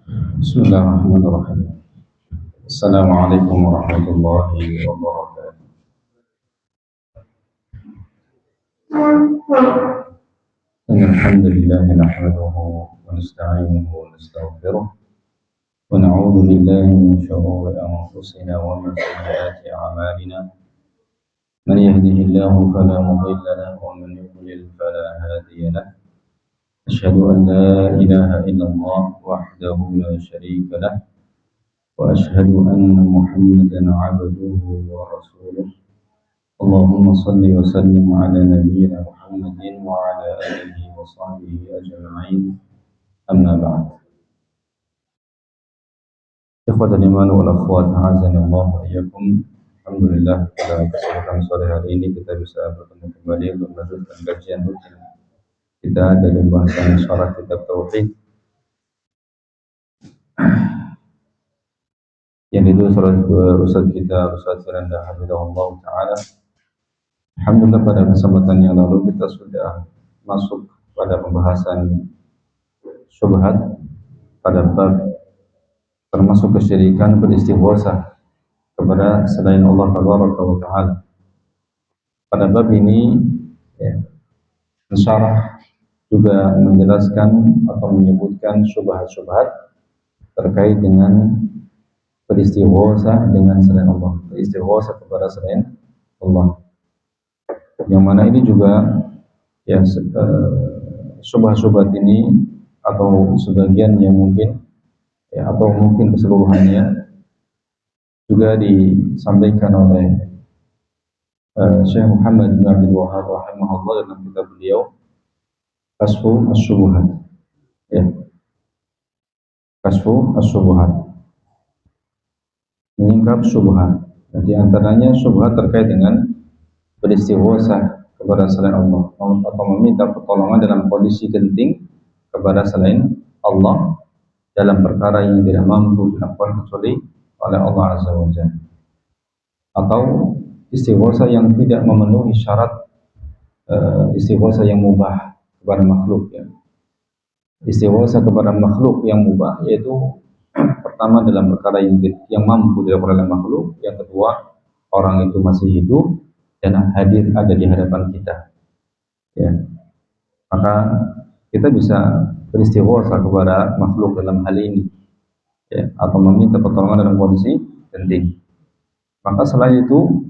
Bismillahirrahmanirrahim. Assalamualaikum warahmatullahi wabarakatuh. Alhamdulillah nahmaduhu wa nasta'inuhu wa nastaghfiruh wa na'udzu billahi min shururi anfusina wa min sayyiati a'malina. Man yahdihillahu fala mudilla lahu wa man yudlil fala hadiya lahu. Asyhadu an la ilaha illallah wahdahu la syarika lahu وأشهد أن محمدا عبده ورسوله اللهم صل وسلم على نبينا محمد وعلى آله وصحبه أجمعين أما بعد إخوة الإيمان والأخوات أعزني الله وإياكم. Alhamdulillah pada kesempatan sore hari ini kita bisa bertemu kembali untuk melanjutkan kajian rutin kita dari pembahasan syarah kitab tauhid yang ditulis oleh Ustaz kita Ustaz Firanda Hafizahullah Ta'ala. Alhamdulillah pada kesempatan yang lalu kita sudah masuk pada pembahasan syubhat pada bab termasuk kesyirikan beristighotsah kepada selain Allah Ta'ala. Pada bab ini mensyarah juga menjelaskan atau menyebutkan syubhat-syubhat terkait dengan beristighotsah dengan selain Allah, beristighotsah kepada selain Allah. Yang mana ini juga syubhat-syubhat ini atau sebagian yang mungkin atau mungkin keseluruhannya juga disampaikan oleh Syekh Muhammad bin Abdul Wahhab rahimahullah dalam kitab beliau Kashfu Asy-Syubuhat. Kashfu Asy-Syubuhat, menyingkap syubhat. Di antaranya syubhat terkait dengan beristighotsah kepada selain Allah atau meminta pertolongan dalam kondisi genting kepada selain Allah dalam perkara yang tidak mampu dilakukan kecuali oleh Allah Azza wa Jalla, atau istighotsah yang tidak memenuhi syarat istighotsah yang mubah kepada makhluk. Istighotsah kepada makhluk yang mubah yaitu pertama dalam perkara yang mampu dilakukan oleh makhluk, yang kedua orang itu masih hidup dan hadir ada di hadapan kita. Maka kita bisa beristighotsah kepada makhluk dalam hal ini, atau meminta pertolongan dalam kondisi genting. Maka selain itu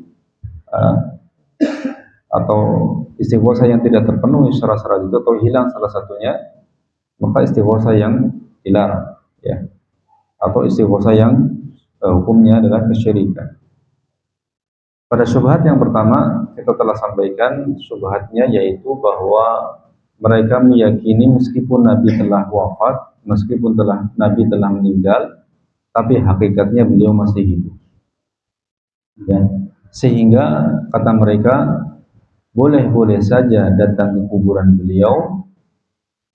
atau istighotsah yang tidak terpenuhi syarat-syarat itu atau hilang salah satunya, maka istighotsah yang dilarang, atau istighotsah yang hukumnya adalah kesyirikan. Pada syubhat yang pertama kita telah sampaikan syubhatnya, yaitu bahwa mereka meyakini meskipun Nabi telah wafat, meskipun Nabi telah meninggal, tapi hakikatnya beliau masih hidup. Sehingga kata mereka boleh-boleh saja datang ke kuburan beliau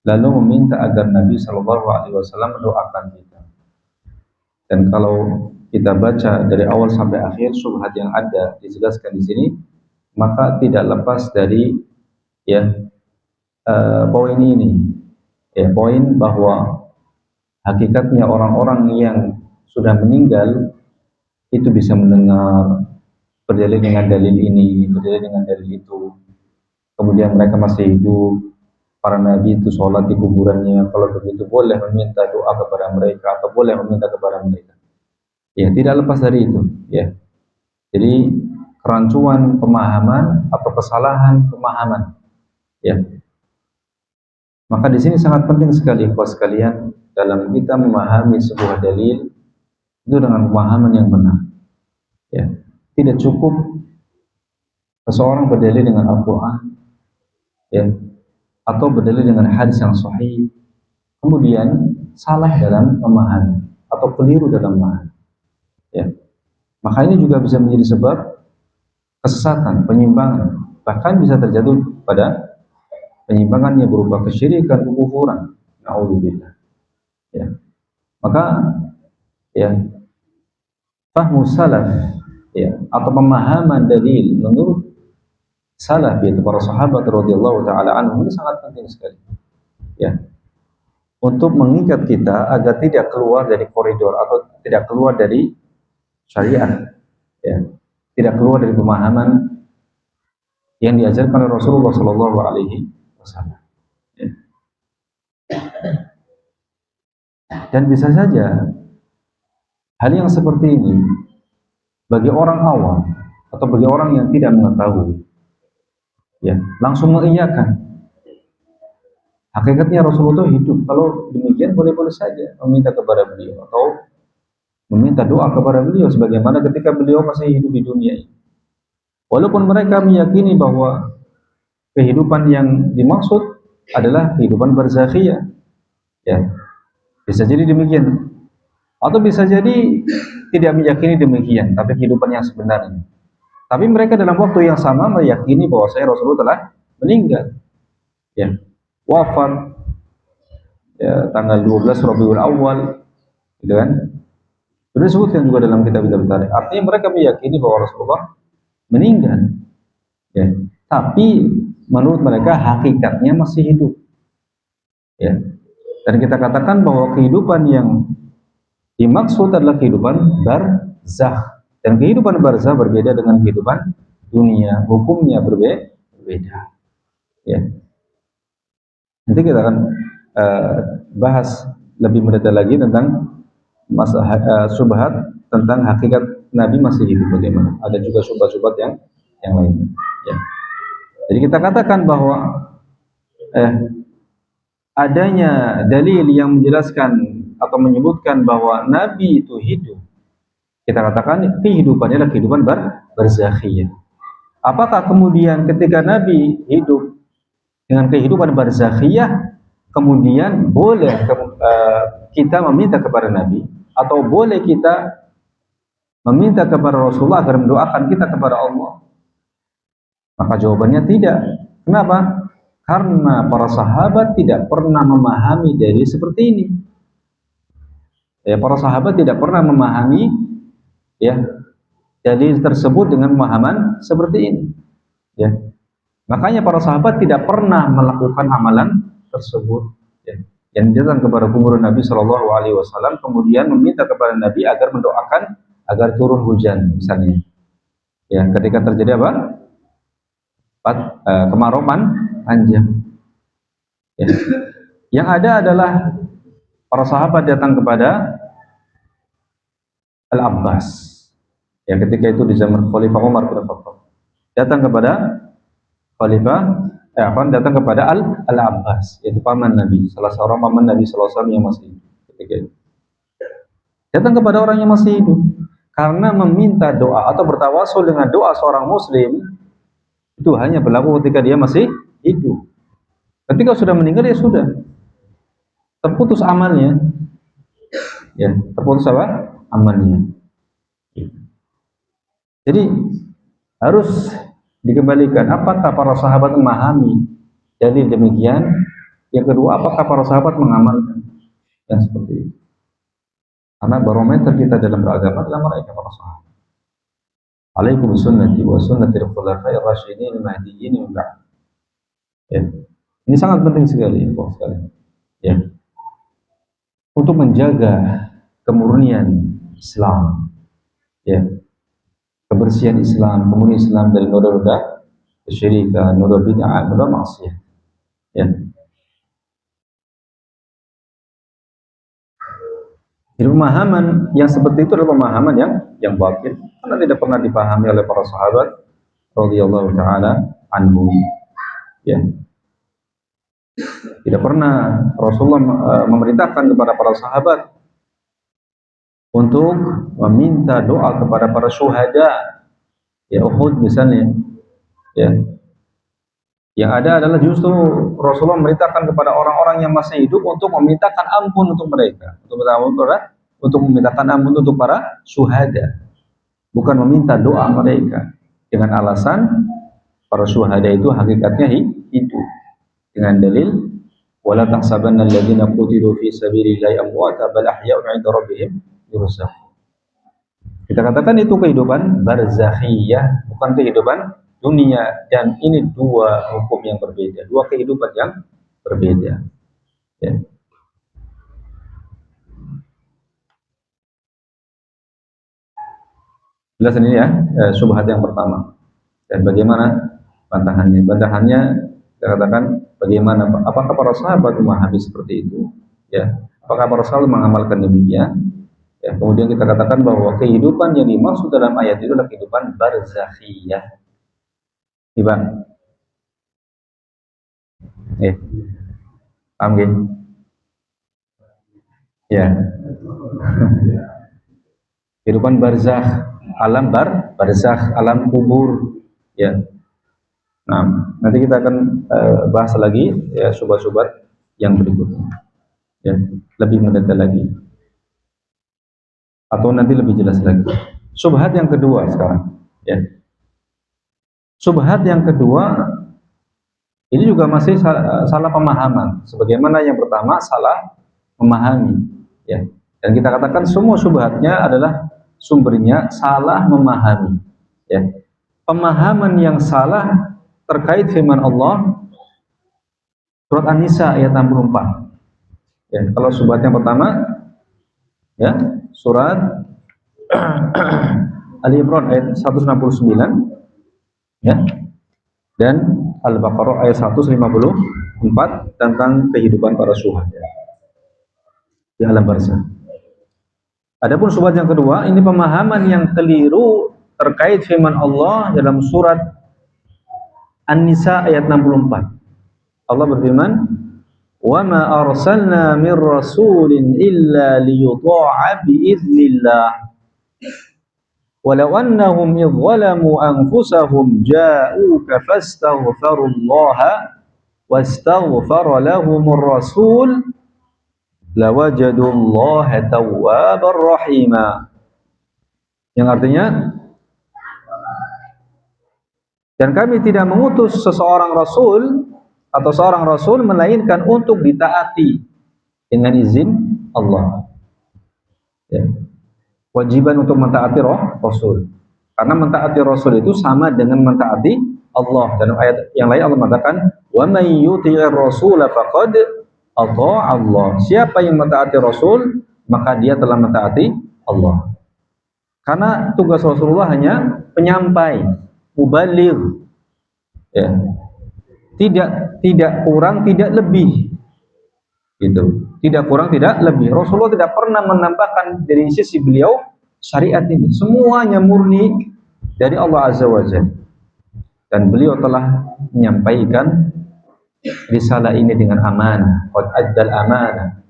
lalu meminta agar Nabi SAW mendoakan kita. Dan kalau kita baca dari awal sampai akhir syubhat yang ada dijelaskan di sini, maka tidak lepas dari poin ini, poin bahwa hakikatnya orang-orang yang sudah meninggal itu bisa mendengar, berdalil dengan dalil ini, berdalil dengan dalil itu. Kemudian mereka masih hidup, para nabi itu sholat di kuburannya. Kalau begitu boleh meminta doa kepada mereka atau boleh meminta kepada mereka. Tidak lepas dari itu. Jadi kerancuan pemahaman atau kesalahan pemahaman. Maka di sini sangat penting sekali ikhwas sekalian dalam kita memahami sebuah dalil itu dengan pemahaman yang benar. Tidak cukup seseorang berdalil dengan Al-Quran, atau berdalil dengan hadis yang sahih, kemudian salah dalam memahami atau keliru dalam memahami. Maka ini juga bisa menjadi sebab kesesatan, penyimpangan, bahkan bisa terjatuh pada penyimpangan yang berupa kesyirikan, kekufuran. Na'udzubillah. Maka fahmu salaf, atau pemahaman dalil menurut salaf, yaitu para sahabat radhiyallahu taala anhum, ini sangat penting sekali. untuk mengikat kita agar tidak keluar dari koridor atau tidak keluar dari syariat, ya, tidak keluar dari pemahaman yang diajarkan oleh Rasulullah Shallallahu Alaihi Wasallam. Ya. Dan bisa saja hal yang seperti ini bagi orang awam atau bagi orang yang tidak mengetahui, ya, langsung mengiyakan. Hakikatnya Rasulullah hidup. Kalau demikian boleh-boleh saja meminta kepada beliau atau meminta doa kepada beliau sebagaimana ketika beliau masih hidup di dunia ini. Walaupun mereka meyakini bahwa kehidupan yang dimaksud adalah kehidupan barzakhiyah, ya, bisa jadi demikian. Atau bisa jadi tidak meyakini demikian, tapi kehidupan yang sebenarnya. Tapi mereka dalam waktu yang sama meyakini bahwa Rasulullah telah meninggal, ya, wafat, ya, tanggal 12 Rabiul Awal, gitu kan? Sudah disebutkan juga dalam kitab-kitab tarikh. Artinya mereka meyakini bahwa Rasulullah meninggal, ya. Tapi menurut mereka hakikatnya masih hidup, ya. Dan kita katakan bahwa kehidupan yang dimaksud adalah kehidupan barzakh. Dan kehidupan barzakh berbeda dengan kehidupan dunia, hukumnya berbeda. Ya. Nanti kita akan bahas lebih mendetail lagi tentang syubhat tentang hakikat Nabi masih hidup bagaimana. Ada juga syubhat-syubhat yang lainnya. Ya. Jadi kita katakan bahwa adanya dalil yang menjelaskan atau menyebutkan bahwa Nabi itu hidup. Kita katakan kehidupannya adalah kehidupan barzakhiyah. Apakah kemudian ketika Nabi hidup dengan kehidupan barzakhiyah, kemudian boleh kita meminta kepada Nabi, atau boleh kita meminta kepada Rasulullah agar mendoakan kita kepada Allah? Maka jawabannya tidak. Kenapa? Karena para sahabat tidak pernah memahami dari seperti ini. Ya, para sahabat tidak pernah memahami, ya, dalil tersebut dengan pemahaman seperti ini. Ya. Makanya para sahabat tidak pernah melakukan amalan tersebut, ya, yang datang kepada kubur Nabi Shallallahu Alaihi Wasallam kemudian meminta kepada Nabi agar mendoakan agar turun hujan, misalnya. Ya, ketika terjadi apa? Kemarau panjang. Ya. Yang ada adalah para sahabat datang kepada Al-Abbas. Ya, ketika itu di zaman Khalifah Umar bin Khattab. Datang kepada datang kepada Al-Abbas, yaitu paman Nabi, salah seorang paman Nabi sallallahu alaihi wasallam yang masih hidup ketika itu. Datang kepada orang yang masih hidup karena meminta doa atau bertawasul dengan doa seorang muslim itu hanya berlaku ketika dia masih hidup. Ketika sudah meninggal, ya sudah, terputus amalnya. Ya, terputus apa? Amalnya. Jadi harus dikembalikan, apakah para sahabat memahami dalil demikian? Yang kedua, apakah para sahabat mengamalkan yang seperti itu? Karena barometer kita dalam beragama adalah mereka para sahabat. Alaikum sunnati wa sunnati khulafair rasyidin mahdiyyin min ba'd. Ya. Ini sangat penting sekali, ya, untuk menjaga kemurnian Islam, ya, kebersihan Islam, kemurnian Islam dari noda-noda kesyirikan, noda bid'ah, noda maksiat. Ya. Jadi pemahaman yang seperti itu adalah pemahaman yang batil, karena tidak pernah dipahami oleh para sahabat radhiyallahu taala anhum. Ya. Tidak pernah Rasulullah memerintahkan kepada para sahabat untuk meminta doa kepada para syuhada, ya, Uhud misalnya. Ya. Yang ada adalah justru Rasulullah memerintahkan kepada orang-orang yang masih hidup untuk memintakan ampun untuk mereka, untuk memintakan ampun untuk para syuhada, bukan meminta doa mereka dengan alasan para syuhada itu hakikatnya hidup dengan dalil wala tahsabanna alladziina qutilu fi sabilillahi amwata bal ahya'un 'inda rabbihim yurzaqun. Kita katakan itu kehidupan barzakhiyah, bukan kehidupan dunia, dan ini dua hukum yang berbeda, dua kehidupan yang berbeda. Ya. Jelas ini ya, syubhat yang pertama. Dan bagaimana bantahannya? Bantahannya kita katakan bagaimana? Apakah para sahabat memahami seperti itu? Ya, apakah para sahabat mengamalkan demikian? Ya, kemudian kita katakan bahwa kehidupan yang dimaksud dalam ayat itu adalah kehidupan barzakhiyah. Tiba, paham gak? Ya, kehidupan barzakh, alam barzakh, alam kubur. Ya, nah nanti kita akan bahas lagi ya syubhat-syubhat yang berikutnya. Ya, lebih mendetail lagi. Atau nanti lebih jelas lagi. Syubhat yang kedua sekarang, ya. Syubhat yang kedua ini juga masih salah pemahaman. Sebagaimana yang pertama salah memahami, ya. Dan kita katakan semua syubhatnya adalah sumbernya salah memahami, ya. Pemahaman yang salah terkait firman Allah surat An-Nisa ayat 64. Ya, kalau syubhat yang pertama, ya, surat Ali Imran ayat 169, ya, dan Al-Baqarah ayat 154 tentang kehidupan para syuhada di alam barzakh. Adapun syubhat yang kedua, ini pemahaman yang keliru terkait firman Allah dalam surat An-Nisa ayat 64. Allah berfirman, "Wa ma arsalna mir rasulin illa liyuta'a bi idznillah. Walau annahum idh zalamu anfusahum ja'uka fastaghfirullaha wastaghfara lahumur rasul lawajadullaha tawwabar rahima." Yang artinya, dan kami tidak mengutus seseorang rasul atau seorang rasul melainkan untuk ditaati dengan izin Allah. Ya. Kewajiban untuk mentaati Rasul. Karena mentaati Rasul itu sama dengan mentaati Allah. Dan ayat yang lain Allah mengatakan, "Wa may yuti'ir rasula faqad ata'a Allah." Siapa yang mentaati Rasul, maka dia telah mentaati Allah. Karena tugas Rasulullah hanya penyampai, mubaligh. Ya. Tidak kurang, tidak lebih. Gitu. Tidak kurang, tidak lebih. Rasulullah tidak pernah menambahkan dari sisi beliau syariat ini. Semuanya murni dari Allah Azza wa Jalla. Dan beliau telah menyampaikan risalah ini dengan amanah. Qad addal amanah.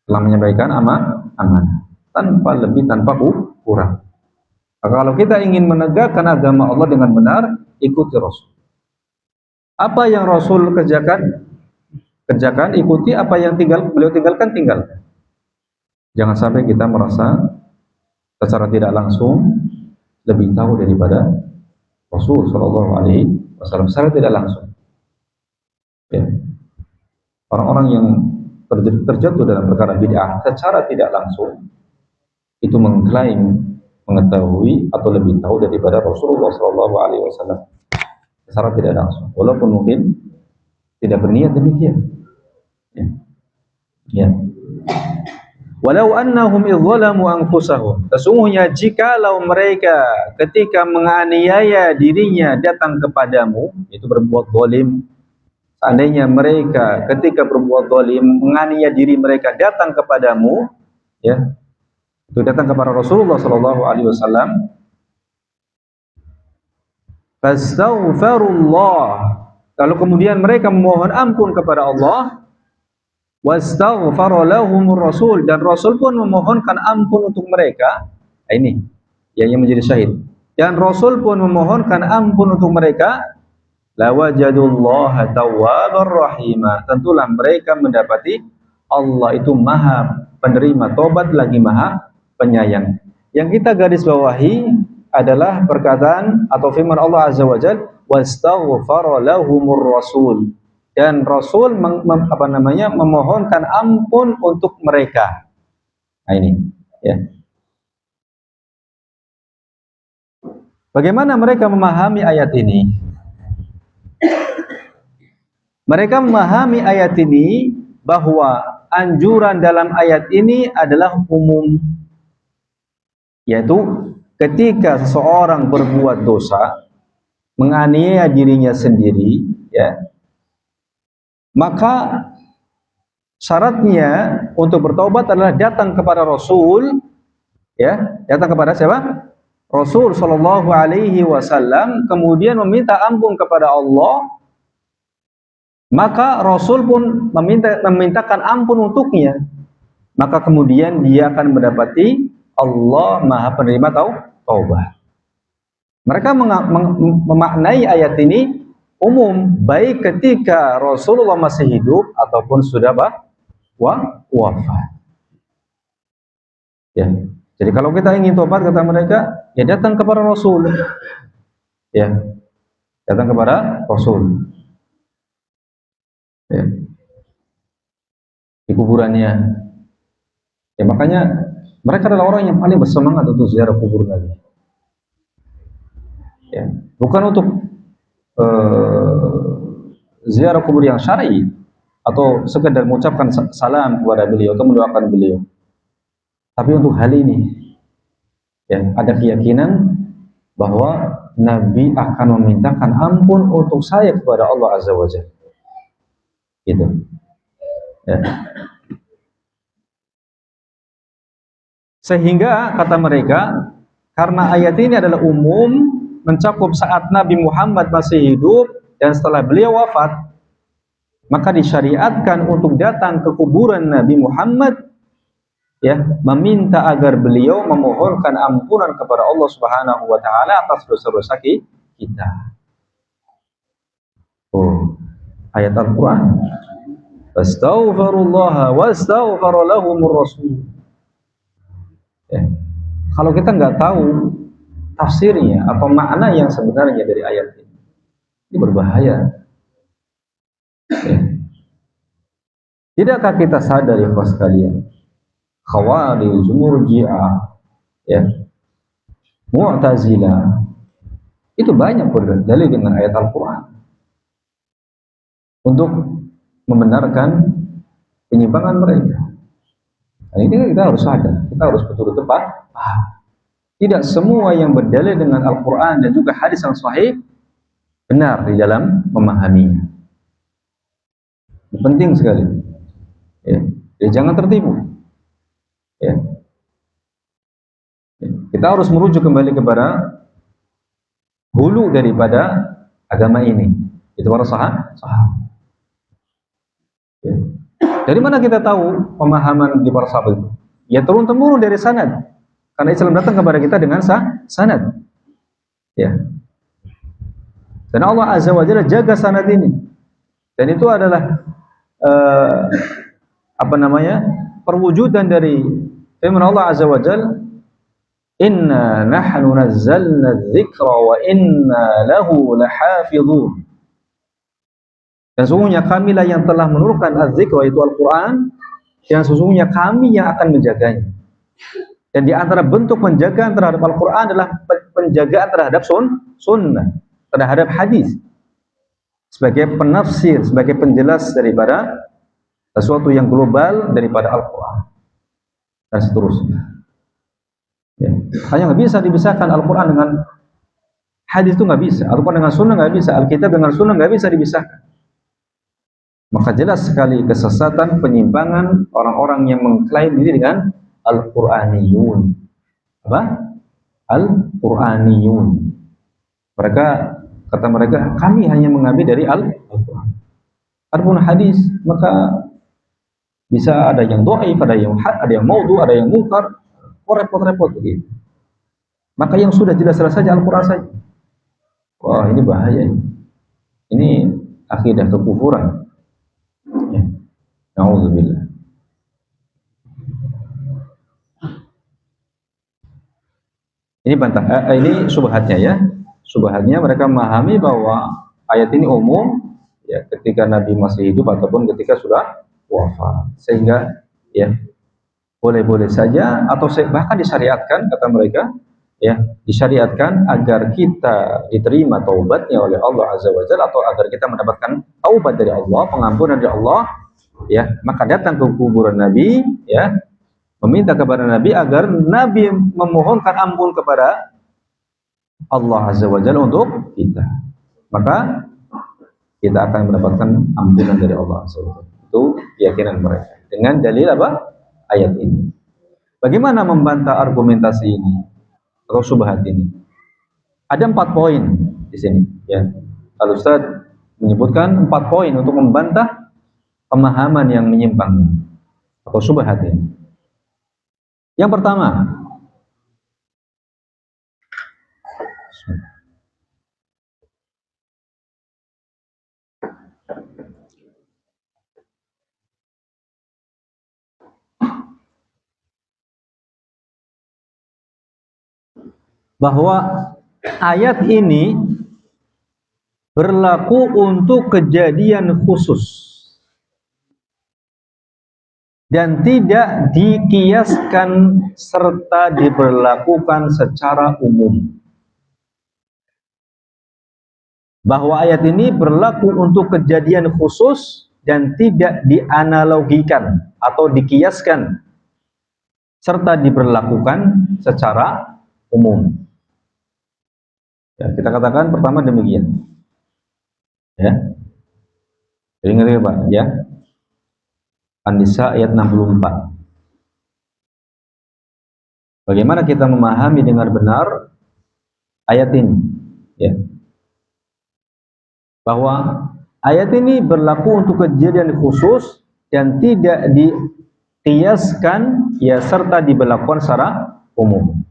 Telah menyampaikan amanah. Tanpa lebih, tanpa kurang. Maka kalau kita ingin menegakkan agama Allah dengan benar, ikuti Rasul. Apa yang Rasul kerjakan, ikuti. Apa yang beliau tinggalkan, tinggalkan. Jangan sampai kita merasa secara tidak langsung lebih tahu daripada Rasul Shallallahu Alaihi Wasallam secara tidak langsung. Ya. Orang-orang yang terjatuh dalam perkara bid'ah secara tidak langsung itu mengklaim mengetahui atau lebih tahu daripada Rasulullah Shallallahu Alaihi Wasallam secara tidak langsung, walaupun mungkin tidak berniat demikian. Ya. Ya. Walau annahum idzalamu anfusahum, sesungguhnya jikalau mereka ketika menganiaya dirinya datang kepadamu, itu berbuat zalim. Seandainya mereka ketika berbuat zalim menganiaya diri mereka datang kepadamu, ya, itu datang kepada Rasulullah sallallahu alaihi wasallam, fastaghfirullah, lalu kemudian mereka memohon ampun kepada Allah, wastaghfara lahumur rasul, dan Rasul pun memohonkan ampun untuk mereka. Nah, ini yang menjadi syahid. Dan Rasul pun memohonkan ampun untuk mereka, lawajadullaha tawwabar rahima, tentulah mereka mendapati Allah itu maha penerima tobat lagi maha penyayang. Yang kita garis bawahi adalah perkataan atau firman Allah Azza wa Jalla, wastaghfara lahumur rasul, dan Rasul memohonkan ampun untuk mereka. Nah ini, ya. Bagaimana mereka memahami ayat ini? Mereka memahami ayat ini bahwa anjuran dalam ayat ini adalah umum, yaitu ketika seseorang berbuat dosa, menganiaya dirinya sendiri, ya, maka syaratnya untuk bertobat adalah datang kepada Rasul, ya, datang kepada siapa? Rasul Shallallahu Alaihi Wasallam, kemudian meminta ampun kepada Allah, maka Rasul pun memintakan ampun untuknya, maka kemudian dia akan mendapati Allah Maha Penerima taubat. Mereka memaknai ayat ini umum, baik ketika Rasulullah masih hidup ataupun sudah wafat. Ya. Jadi kalau kita ingin tobat, kata mereka, ya datang kepada Rasul. Ya. Datang kepada Rasul. Ya. Di kuburannya. Ya, makanya mereka adalah orang yang paling bersemangat untuk ziarah kubur Nabi. Ya. Bukan untuk ziarah kubur yang syar'i atau sekedar mengucapkan salam kepada beliau atau mendoakan beliau. Tapi untuk hal ini, ya, ada keyakinan bahwa Nabi akan memintakan ampun untuk saya kepada Allah Azza wa Jalla. Gitu. Ya. Sehingga kata mereka, karena ayat ini adalah umum, mencakup saat Nabi Muhammad masih hidup dan setelah beliau wafat, maka disyariatkan untuk datang ke kuburan Nabi Muhammad, ya, meminta agar beliau memohonkan ampunan kepada Allah Subhanahu wa taala atas dosa-dosa kita. Oh, ayat Al-Qur'an. Astaghfirullah wastaghfara lahumur rasul. Ya. Kalau kita nggak tahu tafsirnya atau makna yang sebenarnya dari ayat ini berbahaya. Ya. Tidakkah kita sadar ya kawan sekalian? Khawarij, Murji'ah, ya, Mu'tazilah, itu banyak berdalil dengan ayat Al-Quran untuk membenarkan penyimpangan mereka. Dan ini kita harus sadar, kita harus betul-betul paham. Tidak semua yang berdalil dengan Al-Quran dan juga hadis yang sahih benar di dalam memahaminya. Ini penting sekali. Ya. Jadi jangan tertipu. Ya. Kita harus merujuk kembali kepada hulu daripada agama ini, itu para sahabat. Ya. Dari mana kita tahu pemahaman di para sahabat itu? Ya turun-temurun dari sanad, karena Islam datang kepada kita dengan sanad. Ya. Dan Allah Azza wa Jalla jaga sanad ini, dan itu adalah perwujudan dari firman Allah Azza wa Jalla, inna nahnu nazzalna dzikra wa inna lahu lahafizun. Dan sesungguhnya kamilah yang telah menurunkan az-zikra, yaitu Al-Quran, yang sesungguhnya kami yang akan menjaganya. Dan di antara bentuk penjagaan terhadap Al-Quran adalah penjagaan terhadap sunnah, terhadap hadis, sebagai penafsir, sebagai penjelas daripada sesuatu yang global daripada Al-Quran dan seterusnya. Ya. Hanya nggak bisa dipisahkan Al-Quran dengan hadis, itu nggak bisa. Al-Quran dengan sunnah nggak bisa. Alkitab dengan sunnah nggak bisa dipisahkan. Maka jelas sekali kesesatan, penyimpangan orang-orang yang mengklaim diri dengan Al-Quraniyun. Apa? Al-Quraniyun. Mereka, kata mereka, kami hanya mengambil dari Al-Quran. Adapun hadis, maka bisa ada yang dhaif, ada yang maudhu, ada yang munkar, repot-repot begitu. Maka yang sudah jelas-jelas saja Al-Quran saja. Wah, ini bahaya ini. Ini akidah kekufuran. Ya. Na'udzubillah. Ini ini subhatnya ya. Subhatnya mereka memahami bahwa ayat ini umum ya ketika Nabi masih hidup ataupun ketika sudah wafat. Sehingga ya boleh-boleh saja atau bahkan disyariatkan, kata mereka, ya, disyariatkan agar kita diterima taubatnya oleh Allah Azza wa Jalla, atau agar kita mendapatkan taubat dari Allah, pengampunan dari Allah, ya, maka datang ke kuburan Nabi, ya, meminta kepada Nabi agar Nabi memohonkan ampun kepada Allah Azza wa Jalla untuk kita. Maka kita akan mendapatkan ampunan dari Allah Azza wa Jalla. Itu keyakinan mereka. Dengan dalil apa? Ayat ini. Bagaimana membantah argumentasi ini atau syubhat ini? Ada 4 poin di sini. Ya, Al-Ustaz menyebutkan 4 poin untuk membantah pemahaman yang menyimpang atau syubhat ini. Yang pertama, bahwa ayat ini berlaku untuk kejadian khusus dan tidak dikiaskan serta diberlakukan secara umum. Bahwa ayat ini berlaku untuk kejadian khusus dan tidak dianalogikan atau dikiaskan serta diberlakukan secara umum. Ya, kita katakan pertama demikian. Ya. Jadi ngerti Pak, ya. An-Nisa ayat 64. Bagaimana kita memahami dengan benar ayat ini? Ya. Bahwa ayat ini berlaku untuk kejadian khusus dan tidak dikiaskan ya serta diberlakukan secara umum.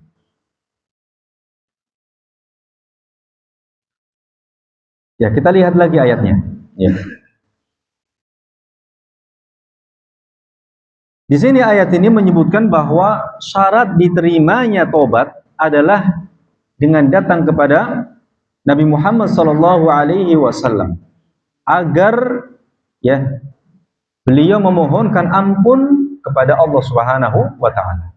Ya, kita lihat lagi ayatnya. Ya. Di sini ayat ini menyebutkan bahwa syarat diterimanya tobat adalah dengan datang kepada Nabi Muhammad SAW agar ya beliau memohonkan ampun kepada Allah Subhanahu wa taala.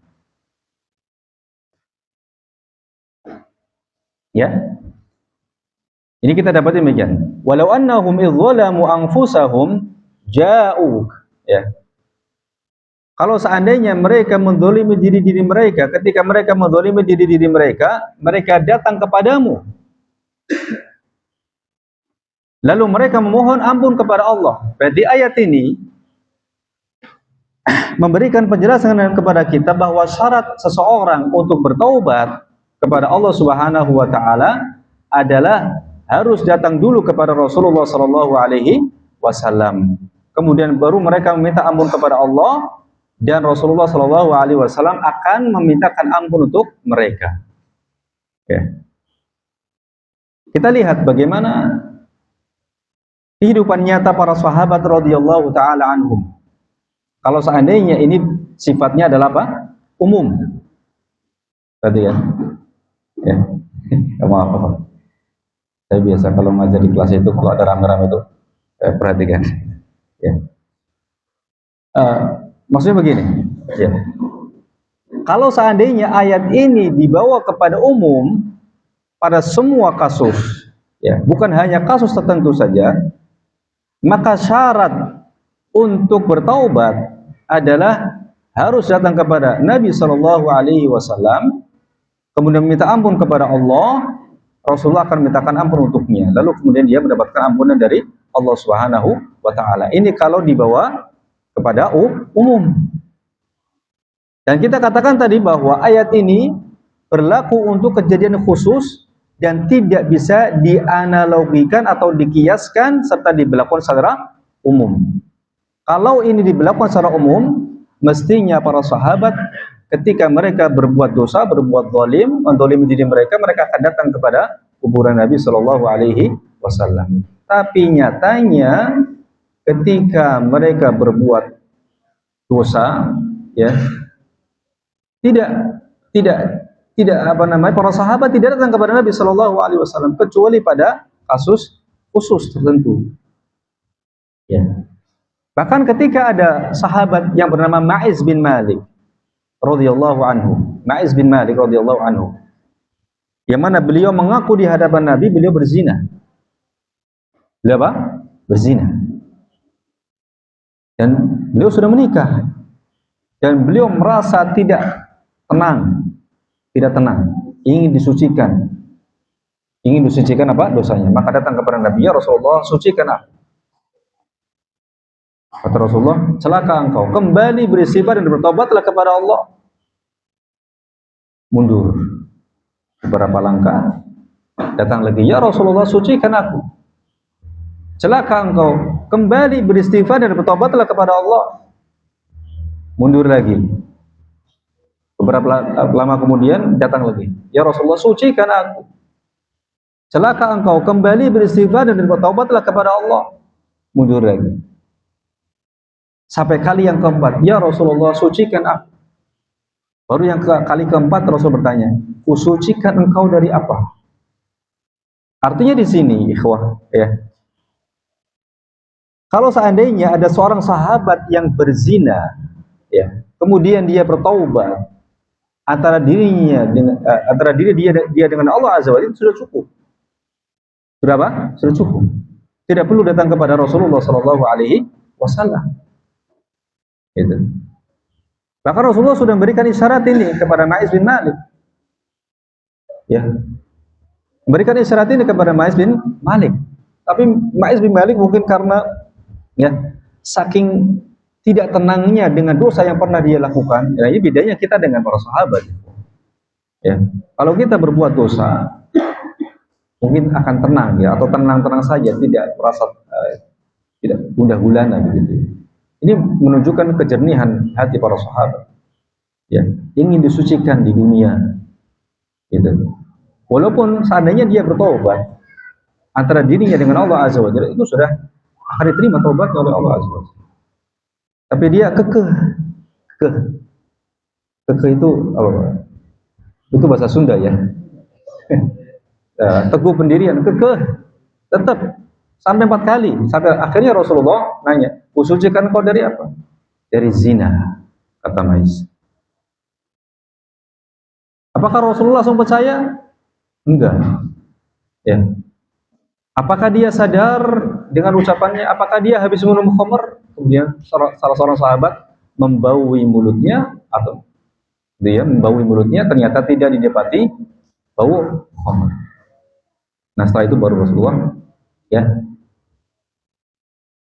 Ya. Ini kita dapat demikian. Walau annahum idzalamu anfusahum ja'uk. Ya. Kalau seandainya mereka menzalimi diri-diri mereka, ketika mereka menzalimi diri-diri mereka, mereka datang kepadamu. Lalu mereka memohon ampun kepada Allah. Berarti ayat ini memberikan penjelasan kepada kita bahwa syarat seseorang untuk bertaubat kepada Allah Subhanahu wa taala adalah harus datang dulu kepada Rasulullah sallallahu alaihi wasallam. Kemudian baru mereka meminta ampun kepada Allah dan Rasulullah sallallahu alaihi wasallam akan memintakan ampun untuk mereka. Ya. Kita lihat bagaimana kehidupan nyata para sahabat radhiyallahu taala anhum. Kalau seandainya ini sifatnya adalah apa? Umum. Berarti ya. Ya. Maaf. Saya biasa kalau ngajar di kelas itu kalau ada rame-rame itu perhatikan. Ya. Maksudnya begini. Ya. Kalau seandainya ayat ini dibawa kepada umum pada semua kasus, ya, bukan hanya kasus tertentu saja, maka syarat untuk bertaubat adalah harus datang kepada Nabi Shallallahu Alaihi Wasallam, kemudian minta ampun kepada Allah. Rasulullah akan mintakan ampun untuknya, lalu kemudian dia mendapatkan ampunan dari Allah Subhanahu wa taala. Ini kalau dibawa kepada umum. Dan kita katakan tadi bahwa ayat ini berlaku untuk kejadian khusus dan tidak bisa dianalogikan atau dikiaskan serta diberlakukan secara umum. Kalau ini diberlakukan secara umum, mestinya para sahabat ketika mereka berbuat dosa, berbuat zalim, menzalimi diri mereka, mereka akan datang kepada kuburan Nabi Shallallahu Alaihi Wasallam. Tapi nyatanya ketika mereka berbuat dosa, ya, tidak para sahabat tidak datang kepada Nabi Shallallahu Alaihi Wasallam kecuali pada kasus khusus tertentu. Ya. Bahkan ketika ada sahabat yang bernama Ma'iz bin Malik radhiyallahu anhu, Ma'iz bin Malik radhiyallahu anhu, yang mana beliau mengaku di hadapan Nabi beliau berzina. Beliau apa? Berzina. Dan beliau sudah menikah. dan beliau merasa tidak tenang, ingin disucikan apa? Dosanya. Maka datang kepada Nabi, ya Rasulullah, sucikan aku. Kata Rasulullah, celaka engkau, kembali beristighfar dan bertobatlah kepada Allah. Mundur beberapa langkah, datang lagi, ya Rasulullah, sucikan aku. Celaka engkau, kembali beristighfar dan bertobatlah kepada Allah. Mundur lagi. Beberapa lama kemudian datang lagi, ya Rasulullah, sucikan aku. Celaka engkau, kembali beristighfar dan bertobatlah kepada Allah. Mundur lagi. Sampai kali yang keempat, ya Rasulullah, sucikan aku. Baru yang kali keempat Rasul bertanya, kusucikan engkau dari apa? Artinya di sini, ikhwah, ya. Kalau seandainya ada seorang sahabat yang berzina, ya, kemudian dia bertaubat, antara diri dia dengan Allah Azza wa Jalla, sudah cukup. Sudah apa? Sudah cukup. Tidak perlu datang kepada Rasulullah Shallallahu Alaihi Wasallam. Itu. Bahkan Rasulullah sudah memberikan isyarat ini kepada Ma'iz bin Malik. Ya, memberikan isyarat ini kepada Ma'iz bin Malik. Tapi Ma'iz bin Malik mungkin karena ya saking tidak tenangnya dengan dosa yang pernah dia lakukan. Ya, ini bedanya kita dengan para sahabat. Ya, kalau kita berbuat dosa, mungkin akan tenang ya, atau tenang-tenang saja, tidak merasa tidak gundah gulana begitu. Ini menunjukkan kejernihan hati para sahabat. Ya, ingin disucikan di dunia. Gitu. Walaupun seandainya dia bertobat antara dirinya dengan Allah Azza wa Jalla, itu sudah akan diterima taubatnya oleh Allah Azza wa Jalla. Tapi dia kekeh itu apa? Itu bahasa Sunda ya. Teguh pendirian, kekeh, tetap sampai 4 kali, sampai akhirnya Rasulullah nanya, kusucikan kau dari apa? Dari zina, kata Ma'iz. Apakah Rasulullah langsung percaya? Enggak. Ya. Apakah dia sadar dengan ucapannya? Apakah dia habis minum khamr? Kemudian salah seorang sahabat membaui mulutnya, atau dia membaui mulutnya, ternyata tidak didapati bau khamr. Nah, setelah itu baru Rasulullah, ya,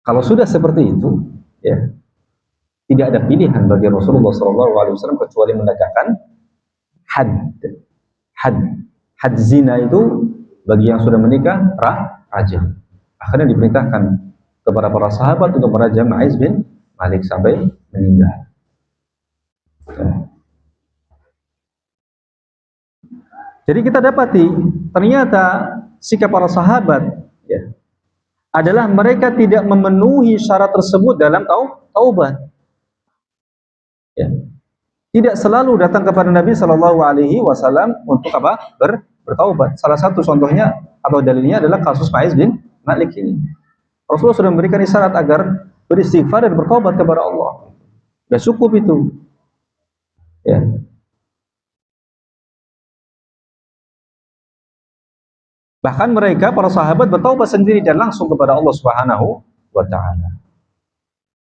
kalau sudah seperti itu, ya, tidak ada pilihan bagi Rasulullah SAW kecuali menegakkan had zina itu bagi yang sudah menikah, rajam. Akhirnya diperintahkan kepada para sahabat untuk merajam Ma'iz bin Malik sampai meninggal. Ya. Jadi kita dapati ternyata sikap para sahabat, ya, adalah mereka tidak memenuhi syarat tersebut dalam taubat. Ya. Tidak selalu datang kepada Nabi Shallallahu Alaihi Wasallam untuk apa? Bertaubat. Salah satu contohnya atau dalilnya adalah kasus Ma'iz bin Malik ini. Rasulullah sudah memberikan isyarat agar beristighfar dan bertaubat kepada Allah. Sudah cukup itu. Ya. Bahkan mereka, para sahabat, bertaubat sendiri dan langsung kepada Allah Subhanahu wa Ta'ala.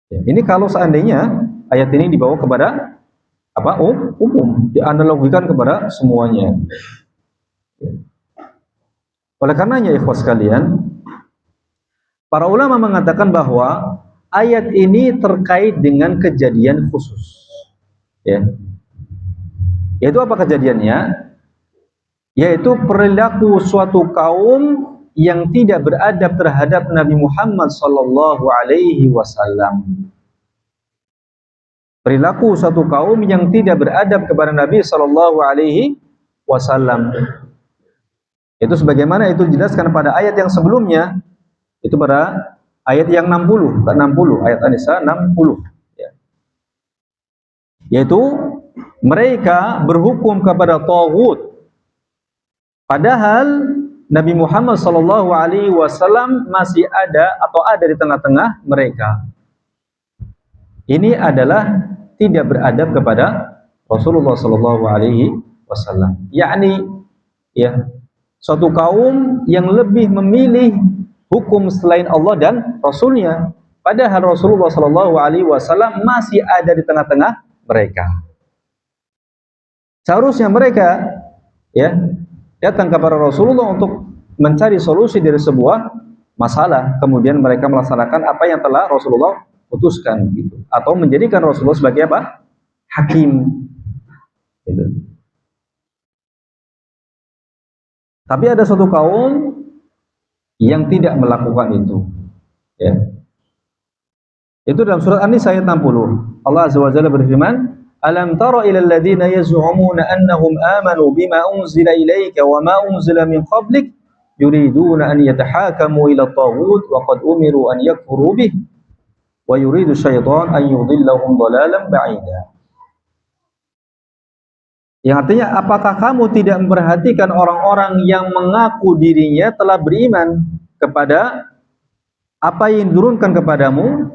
Ya, ini kalau seandainya ayat ini dibawa kepada apa? Umum, dianalogikan kepada semuanya. Ya. Oleh karenanya, ikhwas sekalian, para ulama mengatakan bahwa ayat ini terkait dengan kejadian khusus. Ya. Yaitu apa kejadiannya? Yaitu perilaku suatu kaum yang tidak beradab terhadap Nabi Muhammad sallallahu alaihi wasallam. Perilaku suatu kaum yang tidak beradab kepada Nabi sallallahu alaihi wasallam. Itu sebagaimana itu dijelaskan pada ayat yang sebelumnya, itu pada ayat yang 60, ayat An-Nisa 60, ya. Yaitu mereka berhukum kepada taghut. Padahal Nabi Muhammad Sallallahu Alaihi Wasallam masih ada atau ada di tengah-tengah mereka. Ini adalah tidak beradab kepada Rasulullah Sallallahu Alaihi Wasallam. Yakni, ya, suatu kaum yang lebih memilih hukum selain Allah dan Rasulnya. Padahal Rasulullah Sallallahu Alaihi Wasallam masih ada di tengah-tengah mereka. Seharusnya mereka ya datang kepada Rasulullah untuk mencari solusi dari sebuah masalah, kemudian mereka melaksanakan apa yang telah Rasulullah putuskan gitu, atau menjadikan Rasulullah sebagai apa? Hakim gitu. Tapi ada suatu kaum yang tidak melakukan itu ya. Itu dalam surat An-Nisa ayat 60. Allah Azza wa Jalla berfirman, "Alam tara ilal ladzina yaz'umuna annahum amanu bima unzila ilaika wa ma unzila min qablik yuriduna an yatahakamu ila at-taghut wa qad umiru an yakfuru bih wa yuridu syaitan an yudillahum dhalalan ba'ida." Yang artinya, apakah kamu tidak memperhatikan orang-orang yang mengaku dirinya telah beriman kepada apa yang diturunkan kepadamu,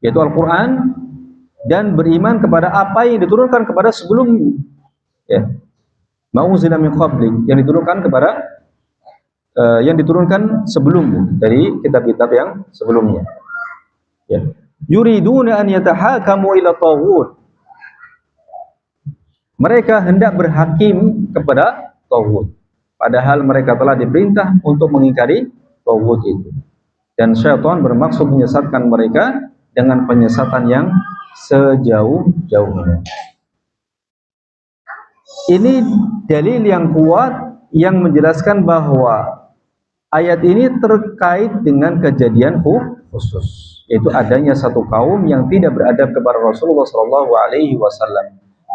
yaitu Al-Quran, dan beriman kepada apa yang diturunkan kepada sebelummu ya, ma'unzila min qablik, yang diturunkan kepada yang diturunkan sebelummu dari kitab-kitab yang sebelumnya ya. Yuriduna an yatahakamu ila taghut, mereka hendak berhakim kepada taghut, padahal mereka telah diperintah untuk mengingkari taghut itu, dan syaitan bermaksud menyesatkan mereka dengan penyesatan yang sejauh-jauhnya. Ini dalil yang kuat yang menjelaskan bahwa ayat ini terkait dengan kejadian khusus, yaitu adanya satu kaum yang tidak beradab kepada Rasulullah SAW,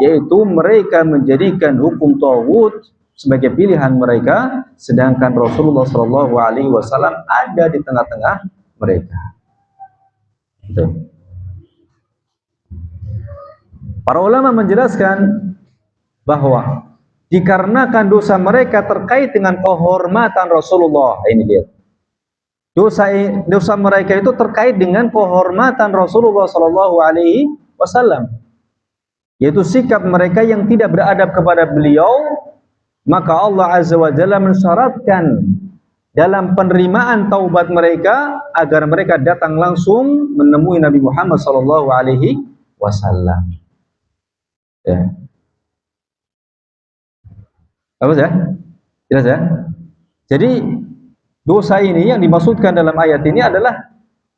yaitu mereka menjadikan hukum taghut sebagai pilihan mereka, sedangkan Rasulullah SAW ada di tengah-tengah mereka. Para ulama menjelaskan bahwa dikarenakan dosa mereka terkait dengan kehormatan Rasulullah, ini dia. Dosa mereka itu terkait dengan kehormatan Rasulullah SAW, yaitu sikap mereka yang tidak beradab kepada beliau, maka Allah Azza wa Jalla mensyaratkan dalam penerimaan taubat mereka agar mereka datang langsung menemui Nabi Muhammad SAW. Ya. Apa ya? Jelas ya? Jadi dosa ini yang dimaksudkan dalam ayat ini adalah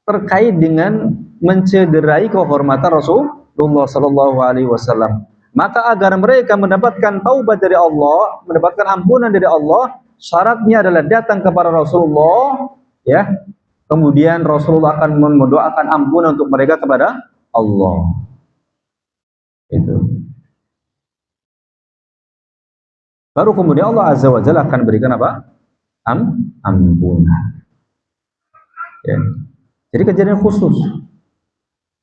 terkait dengan mencederai kehormatan Rasulullah SAW. Maka agar mereka mendapatkan taubat dari Allah, mendapatkan ampunan dari Allah, syaratnya adalah datang kepada Rasulullah ya. Kemudian Rasulullah akan mendoakan ampunan untuk mereka kepada Allah. Itu. Baru kemudian Allah Azza wa Jalla akan berikan apa? Ampunan. Ya. Jadi kejadian khusus.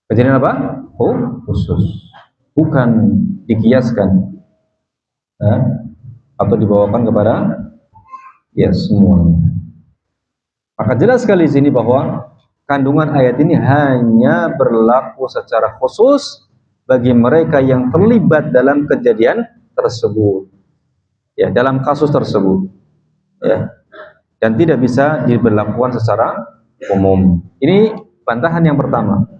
Kejadian apa? Khusus. Bukan dikiaskan atau dibawakan kepada ya semuanya. Maka jelas sekali di sini bahwa kandungan ayat ini hanya berlaku secara khusus bagi mereka yang terlibat dalam kejadian tersebut. Ya, dalam kasus tersebut. Ya. Dan tidak bisa diberlakukan secara umum. Ini bantahan yang pertama.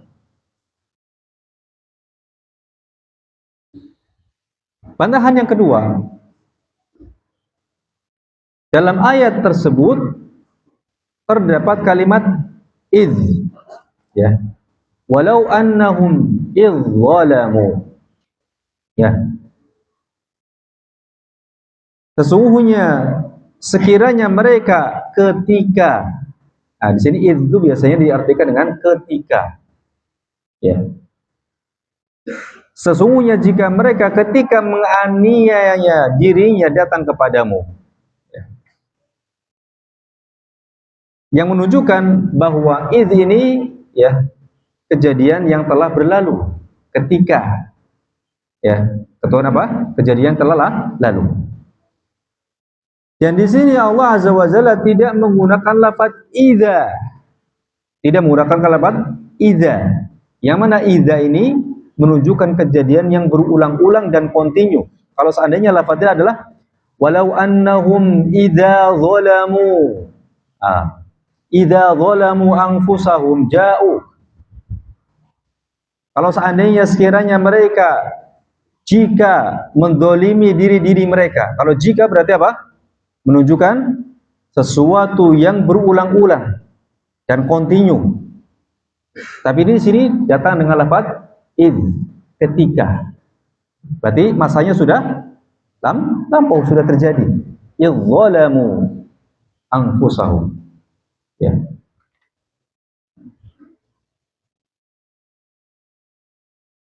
Bantahan yang kedua, dalam ayat tersebut terdapat kalimat idz, ya, walau annahum idz zalamu, ya, sesungguhnya sekiranya mereka ketika, nah di sini idz itu biasanya diartikan dengan ketika, ya. Sesungguhnya jika mereka ketika menganiaya dirinya datang kepadamu, ya. Yang menunjukkan bahwa idz ini ya kejadian yang telah berlalu, ketika ya, ketahuan apa? Kejadian telah lalu. Dan di sini Allah Azza wa Jalla tidak menggunakan lafaz idza. Tidak menggunakan lafaz idza. Yang mana idza ini menunjukkan kejadian yang berulang-ulang dan kontinu. Kalau seandainya lafaznya adalah walau annahum idza zalamu, idza zalamu anfusahum ja'u. Kalau seandainya sekiranya mereka jika mendolimi diri mereka, kalau jika berarti apa? Menunjukkan sesuatu yang berulang-ulang dan kontinu. Tapi di sini datang dengan lafaz id, ketika. Berarti masanya sudah lampau, sudah terjadi. Idzalamu anfusahum. Ya.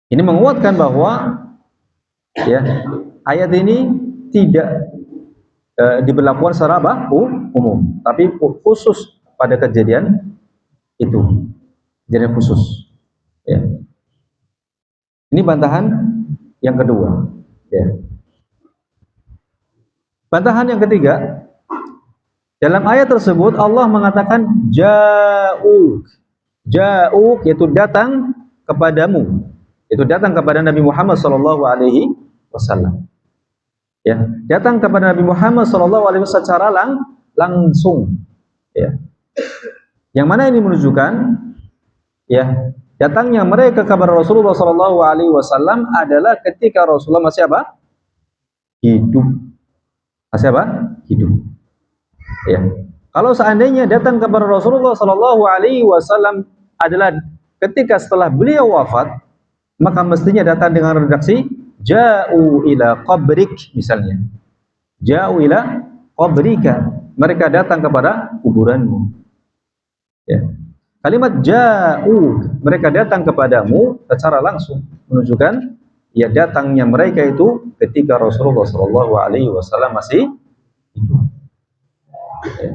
Ini menguatkan bahwa ya, ayat ini tidak diberlakukan secara umum, tapi khusus pada kejadian itu, kejadian khusus. Ya. Ini bantahan yang kedua. Ya. Bantahan yang ketiga, dalam ayat tersebut Allah mengatakan ja'uk, ja'uk yaitu datang kepadamu, itu datang kepada Nabi Muhammad sallallahu alaihi wasallam. Ya, datang kepada Nabi Muhammad sallallahu alaihi wasallam secara langsung. Ya. Yang mana ini menunjukkan ya, datangnya mereka kepada Rasulullah sallallahu alaihi wasallam adalah ketika Rasulullah masih apa? Hidup. Masih apa? Hidup. Ya. Kalau seandainya datang kepada Rasulullah sallallahu alaihi wasallam adalah ketika setelah beliau wafat, maka mestinya datang dengan redaksi ja'u ila qabrik misalnya. Ja'u ila qabrika, mereka datang kepada kuburanmu. Ya. Kalimat ja'u, mereka datang kepadamu secara langsung menunjukkan ya datangnya mereka itu ketika Rasulullah sallallahu alaihi wasallam masih hidup. Ya.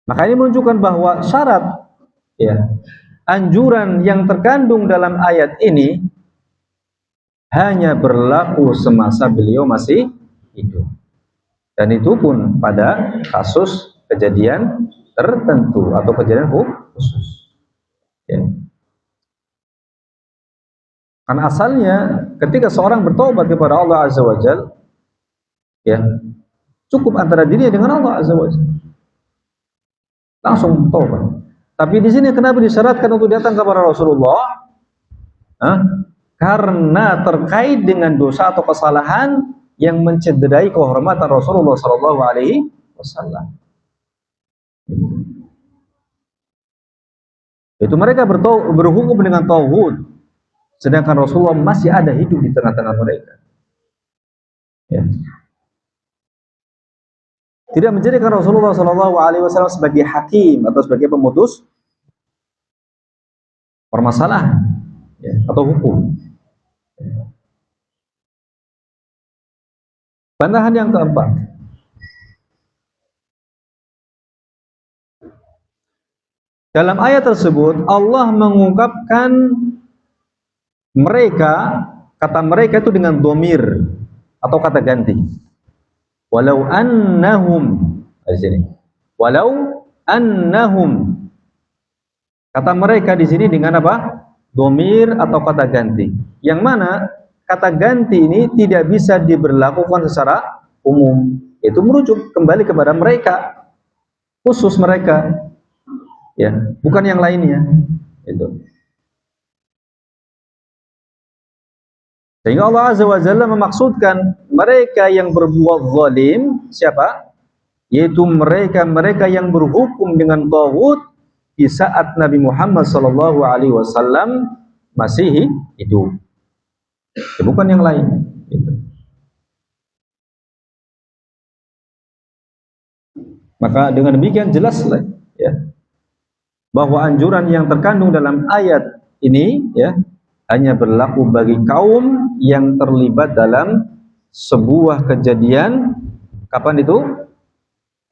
Maka ini menunjukkan bahwa syarat ya, anjuran yang terkandung dalam ayat ini hanya berlaku semasa beliau masih hidup. Dan itu pun pada kasus kejadian tertentu atau kejadian khusus. Ya. Karena asalnya ketika seorang bertobat kepada Allah Azza wa Jalla, ya, cukup antara dirinya dengan Allah Azza wa Jalla. Langsung bertobat. Tapi di sini kenapa disyaratkan untuk datang kepada Rasulullah? Karena terkait dengan dosa atau kesalahan yang mencederai kehormatan Rasulullah sallallahu alaihi wasallam. Itu mereka berhukum dengan tauhid, sedangkan Rasulullah masih ada hidup di tengah-tengah mereka. Ya. Tidak menjadikan Rasulullah sallallahu alaihi wasallam sebagai hakim atau sebagai pemutus permasalahan ya, atau hukum. Bantahan yang keempat, dalam ayat tersebut Allah mengungkapkan mereka, kata mereka itu dengan dhamir atau kata ganti. Walau annahum, di sini. Walau annahum. Kata mereka di sini dengan apa? Dhamir atau kata ganti. Yang mana kata ganti ini tidak bisa diberlakukan secara umum. Itu merujuk kembali kepada mereka, khusus mereka. Ya, bukan yang lainnya. Itu. Sehingga Allah Azza wa Jalla memaksudkan mereka yang berbuat zalim, siapa? Yaitu mereka yang berhukum dengan tauhid di saat Nabi Muhammad sallallahu alaihi wasallam masih hidup. Ya, bukan yang lain. Gitu. Maka dengan demikian jelaslah ya, bahwa anjuran yang terkandung dalam ayat ini ya hanya berlaku bagi kaum yang terlibat dalam sebuah kejadian. Kapan itu?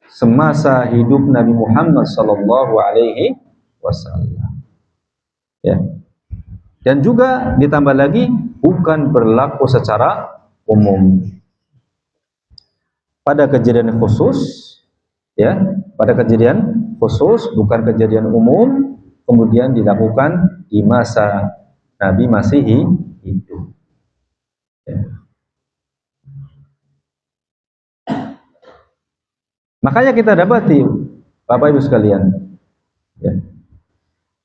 Semasa hidup Nabi Muhammad sallallahu alaihi wasallam. Ya. Dan juga ditambah lagi bukan berlaku secara umum. Pada kejadian khusus ya, pada kejadian khusus bukan kejadian umum, kemudian dilakukan di masa Nabi masih hidup. Ya. Makanya kita dapati, Bapak Ibu sekalian, ya,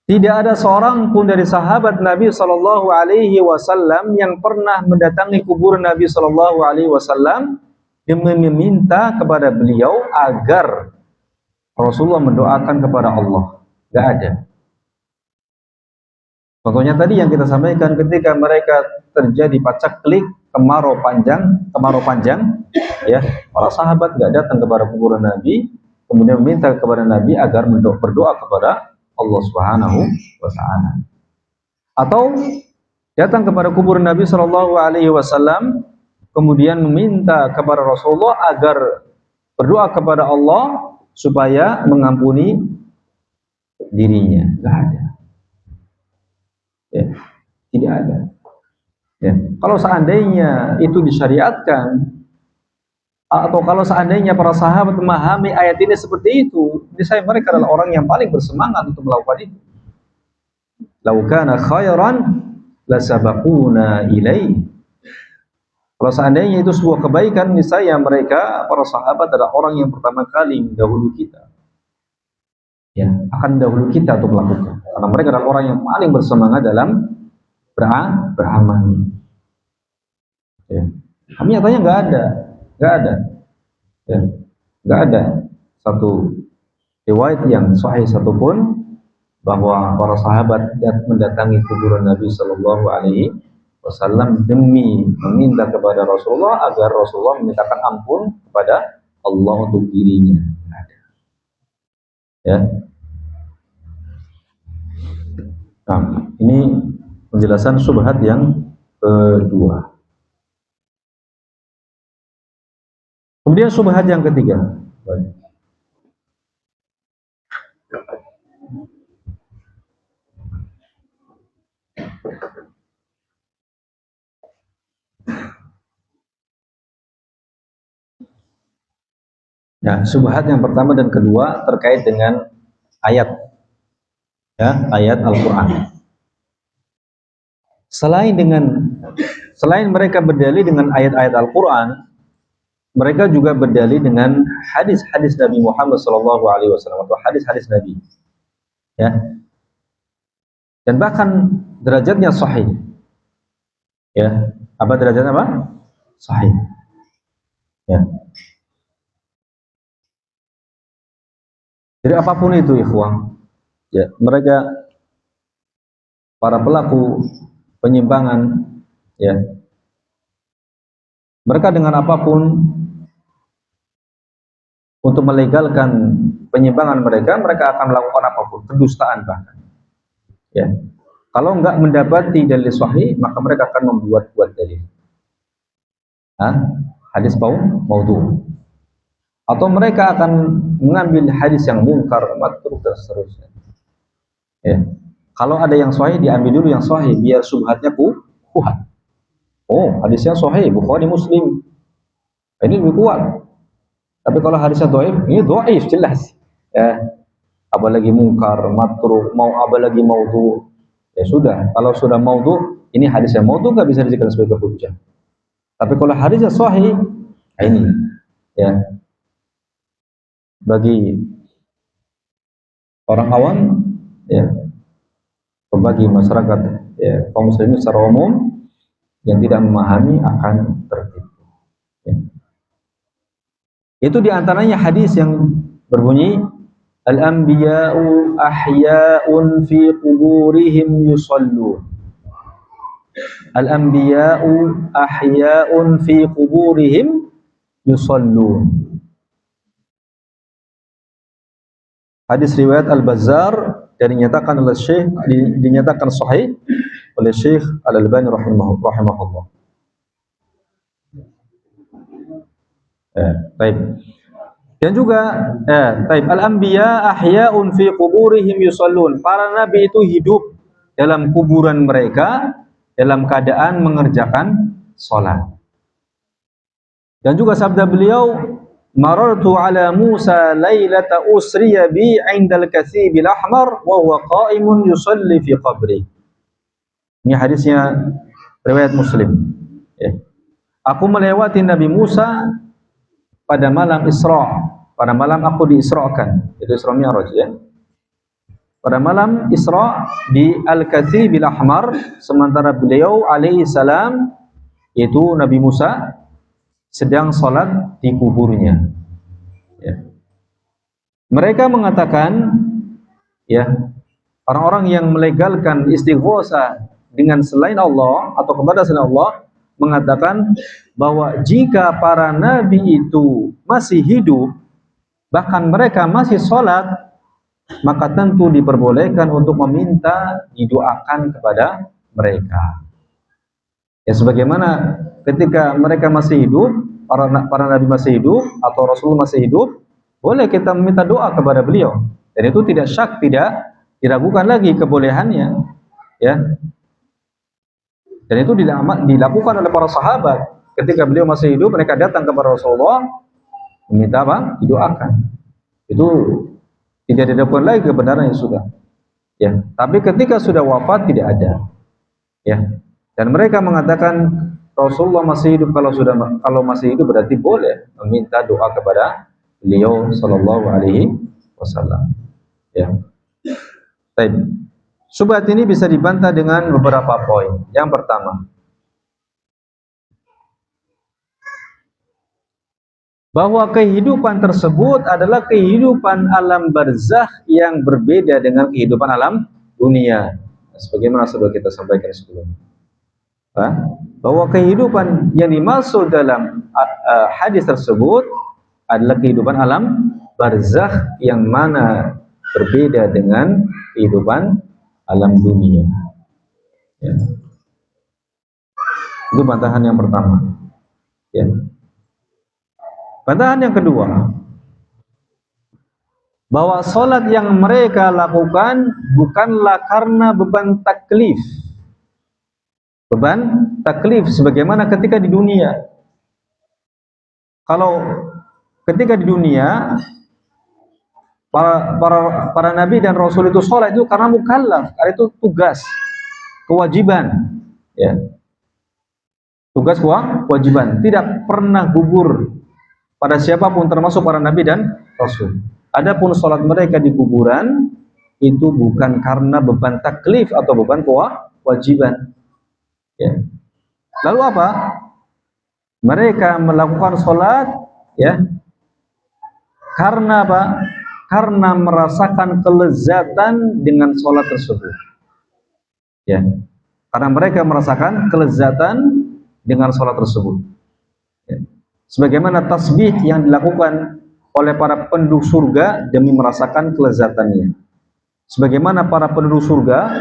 tidak ada seorang pun dari sahabat Nabi Shallallahu Alaihi Wasallam yang pernah mendatangi kuburan Nabi Shallallahu Alaihi Wasallam demi meminta kepada beliau agar Rasulullah mendoakan kepada Allah. Gak ada. Contohnya tadi yang kita sampaikan, ketika mereka terjadi pacaklik kemarau panjang, ya, para sahabat gak datang kepada kuburan Nabi, kemudian meminta kepada Nabi agar berdoa kepada Allah Subhanahu wa Ta'ala. Atau datang kepada kuburan Nabi Shallallahu Alaihi Wasallam, kemudian meminta kepada Rasulullah agar berdoa kepada Allah supaya mengampuni dirinya. Gak ada. Ya, tidak ada. Ya. Kalau seandainya itu disyariatkan, atau kalau seandainya para sahabat memahami ayat ini seperti itu, niscaya mereka adalah orang yang paling bersemangat untuk melakukan itu. Lau kana khairan lasabaquna ilaih. Kalau seandainya itu sebuah kebaikan, niscaya mereka para sahabat adalah orang yang pertama kali mendahului kita. Ya, akan mendahului kita untuk melakukan. Karena mereka adalah orang yang paling bersemangat dalam beramal. Ya. Kami nyatanya nggak ada, ya, nggak ada satu riwayat yang sahih satupun bahwa para sahabat mendatangi kuburan Nabi Shallallahu Alaihi Wasallam demi meminta kepada Rasulullah agar Rasulullah memintakan ampun kepada Allah untuk dirinya. Ada. Ya. Nah, ini penjelasan syubhat yang kedua. Kemudian syubhat yang ketiga. Nah, syubhat yang pertama dan kedua terkait dengan ayat, ya, ayat Al-Quran. Selain mereka berdalil dengan ayat-ayat Al-Quran, mereka juga berdalil dengan hadis-hadis Nabi Muhammad SAW atau hadis-hadis Nabi, ya, dan bahkan derajatnya sahih, ya. Apa derajatnya? Apa? Sahih, ya. Jadi apapun itu, ikhwan, ya, mereka para pelaku penyimpangan, ya, mereka dengan apapun untuk melegalkan penyimpangan mereka akan melakukan apapun, kedustaan bahkan, ya. Kalau enggak mendapati dalil sahih, maka mereka akan membuat dalil, hadis maudhu, atau mereka akan mengambil hadis yang mungkar, matruk, dan seterusnya, ya. Kalau ada yang sahih, diambil dulu yang sahih biar subhatnya kuat. Oh, hadisnya sahih, Bukhari, Muslim, ini lebih kuat. Tapi kalau hadisnya dhaif, ini dhaif jelas, ya. Apalagi mungkar, matruk, mau apalagi maudhu, ya sudah. Kalau sudah maudhu, ini hadisnya maudhu nggak bisa dijadikan sebagai hujjah. Tapi kalau hadisnya sahih, ini, ya, bagi orang awam, ya, bagi masyarakat, ya, kaum muslimin secara umum yang tidak memahami akan tertipu, ya. Itu diantaranya hadis yang berbunyi al-anbiya'u ahya'un fi quburihim yusallun. Al-anbiya'u ahya'un fi quburihim yusallun. Hadis riwayat Al-Bazzar dan dinyatakan oleh Syekh, dinyatakan sahih oleh Syekh Al-Albani rahimahullah. Baik. Dan juga baik, al-anbiya ahya'un fi quburihim yusallun. Para nabi itu hidup dalam kuburan mereka dalam keadaan mengerjakan salat. Dan juga sabda beliau, marartu ala Musa lailata usriya bi 'indal katsibil ahmar wa huwa qa'imun yusalli fi qabri. Ini hadisnya riwayat Muslim, ya. Aku melewati Nabi Musa pada malam Isra pada malam aku diisrakan, itu Isra Mi'raj ya. Pada malam Isra di Al-Katsibil Ahmar, sementara beliau alaihi salam, yaitu Nabi Musa, sedang salat di kuburnya. Ya. Mereka mengatakan, ya, orang-orang yang melegalkan istighosah dengan selain Allah atau kepada selain Allah mengatakan bahwa jika para nabi itu masih hidup, bahkan mereka masih sholat, maka tentu diperbolehkan untuk meminta didoakan kepada mereka. Ya, sebagaimana ketika mereka masih hidup, para nabi masih hidup atau Rasul masih hidup, boleh kita meminta doa kepada beliau. Dan itu tidak syak, tidak diragukan lagi kebolehannya. Ya. Dan itu dilakukan oleh para sahabat. Ketika beliau masih hidup, mereka datang kepada Rasulullah meminta apa? Didoakan. Itu tidak dilakukan lagi kebenaran yang sudah. Ya, tapi ketika sudah wafat tidak ada. Ya. Dan mereka mengatakan Rasulullah masih hidup, kalau masih hidup berarti boleh meminta doa kepada beliau sallallahu alaihi wasallam. Ya. Baik. Syubhat ini bisa dibantah dengan beberapa poin. Yang pertama, bahwa kehidupan tersebut adalah kehidupan alam barzakh yang berbeda dengan kehidupan alam dunia. Sebagaimana sudah kita sampaikan sebelumnya. Bahwa kehidupan yang dimaksud dalam hadis tersebut adalah kehidupan alam barzakh yang mana berbeda dengan kehidupan alam dunia. Ya. Itu bantahan yang pertama. Ya. Bantahan yang kedua, bahwa sholat yang mereka lakukan bukanlah karena beban taklif. Beban taklif sebagaimana ketika di dunia. Kalau ketika di dunia para nabi dan rasul itu sholat itu karena mukallaf, karena itu tugas, kewajiban, ya. Tugas kewajiban, tidak pernah gugur pada siapapun termasuk para nabi dan rasul. Adapun sholat mereka di kuburan itu bukan karena beban taklif atau beban kewajiban. Ya. Lalu apa? Mereka melakukan sholat, ya, karena apa? Karena merasakan kelezatan dengan sholat tersebut. Ya, karena mereka merasakan kelezatan dengan sholat tersebut. Ya. Sebagaimana tasbih yang dilakukan oleh para penduduk surga demi merasakan kelezatannya. Sebagaimana para penduduk surga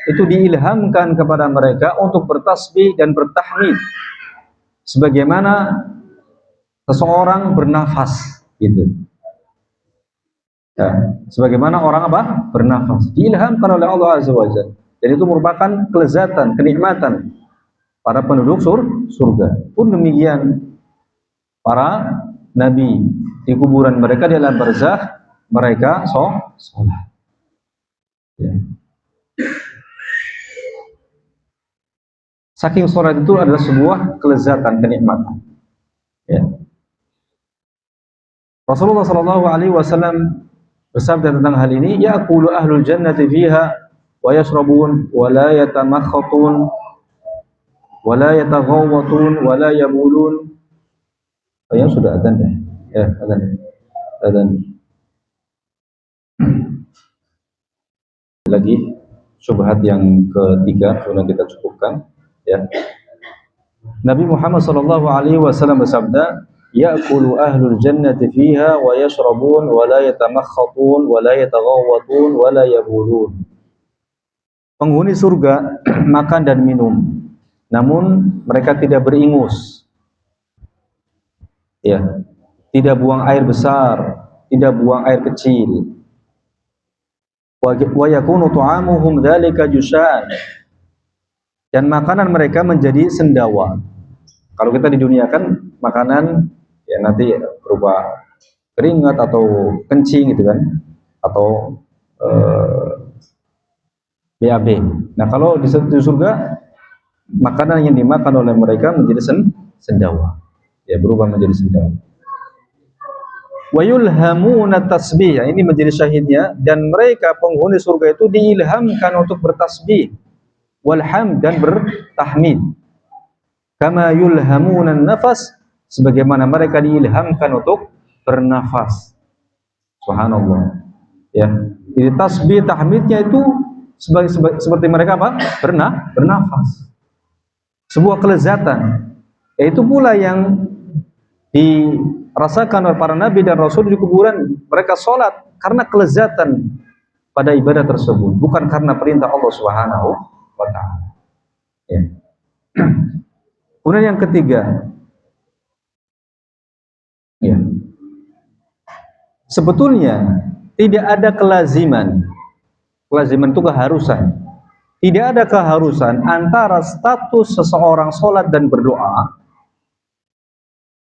itu diilhamkan kepada mereka untuk bertasbih dan bertahmid. Sebagaimana seseorang bernafas, gitu. Ya, sebagaimana orang apa? Bernafas. Diilhamkan oleh Allah Azza wa Jalla. Dan itu merupakan kelezatan, kenikmatan para penduduk surga. Pun demikian para nabi di kuburan mereka di alam barzakh mereka sholat. Ya. Saking sholat itu adalah sebuah kelezatan, kenikmatan. Ya. Rasulullah Shallallahu Alaihi Wasallam bersabda tentang hal ini, ya'kulu ahlul jannati fiha wa yashrabun wa la yatamakhatun wa la yataghawwatun wa la yamulun. Yang sudah adzan dah. Ya, adzan. Lagi syubhat yang ketiga sudah kita cukupkan, ya. Nabi Muhammad sallallahu alaihi wasallam bersabda, ya'kulu ahlul jannati fiha wa yashrabun wa la yatamakhatun wa la yataghawwatun wa la yabulun. Penghuni surga makan dan minum, namun mereka tidak beringus. Ya, tidak buang air besar, tidak buang air kecil. Wa yakunu ta'amuhum dzalika jushan. Dan makanan mereka menjadi sendawa. Kalau kita di dunia kan makanan ya nanti berupa keringat atau kencing gitu kan, atau BAB. Nah, kalau di surga makanan yang dimakan oleh mereka menjadi sendawa. Ya, berubah menjadi sendawa. Wa yulhamuna tasbih. Ini menjadi syahidnya, dan mereka penghuni surga itu diilhamkan untuk bertasbih, walhamd, dan bertahmid. Kama yulhamuna nafas, sebagaimana mereka diilhamkan untuk bernafas. Subhanallah. Ya, jadi tasbih tahmidnya itu seperti mereka apa? Bernafas. Sebuah kelezatan. Itu pula yang dirasakan oleh para nabi dan rasul di kuburan. Mereka sholat karena kelezatan pada ibadah tersebut, bukan karena perintah Allah Subhanahu wa ta'ala. Ya. Kemudian yang ketiga, ya, sebetulnya tidak ada kelaziman. Kelaziman itu keharusan. Tidak ada keharusan antara status seseorang sholat dan berdoa,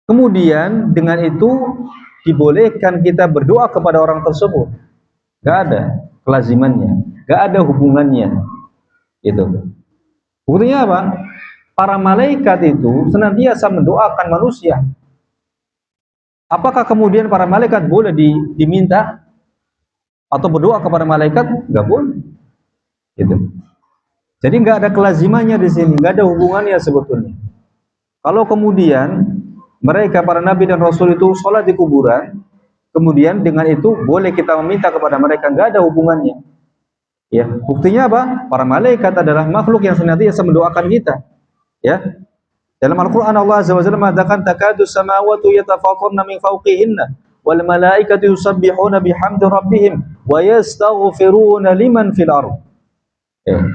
kemudian dengan itu dibolehkan kita berdoa kepada orang tersebut. Gak ada kelazimannya, gak ada hubungannya. Itu. Buktinya apa? Para malaikat itu senantiasa mendoakan manusia. Apakah kemudian para malaikat boleh diminta atau berdoa kepada malaikat? Nggak boleh. Gitu. Jadi nggak ada kelazimannya di sini, nggak ada hubungannya sebetulnya. Kalau kemudian mereka para nabi dan rasul itu sholat di kuburan, kemudian dengan itu boleh kita meminta kepada mereka, nggak ada hubungannya. Ya, buktinya apa? Para malaikat adalah makhluk yang senantiasa mendoakan kita. Ya. Dalam Al-Qur'an Allah Azza wa Jalla mengatakan takadu samawati yatafattarna min fawqihinna wal malaikatu yusabbihuna bihamdi rabbihim wa yastaghfiruna liman fil ardh. Ya.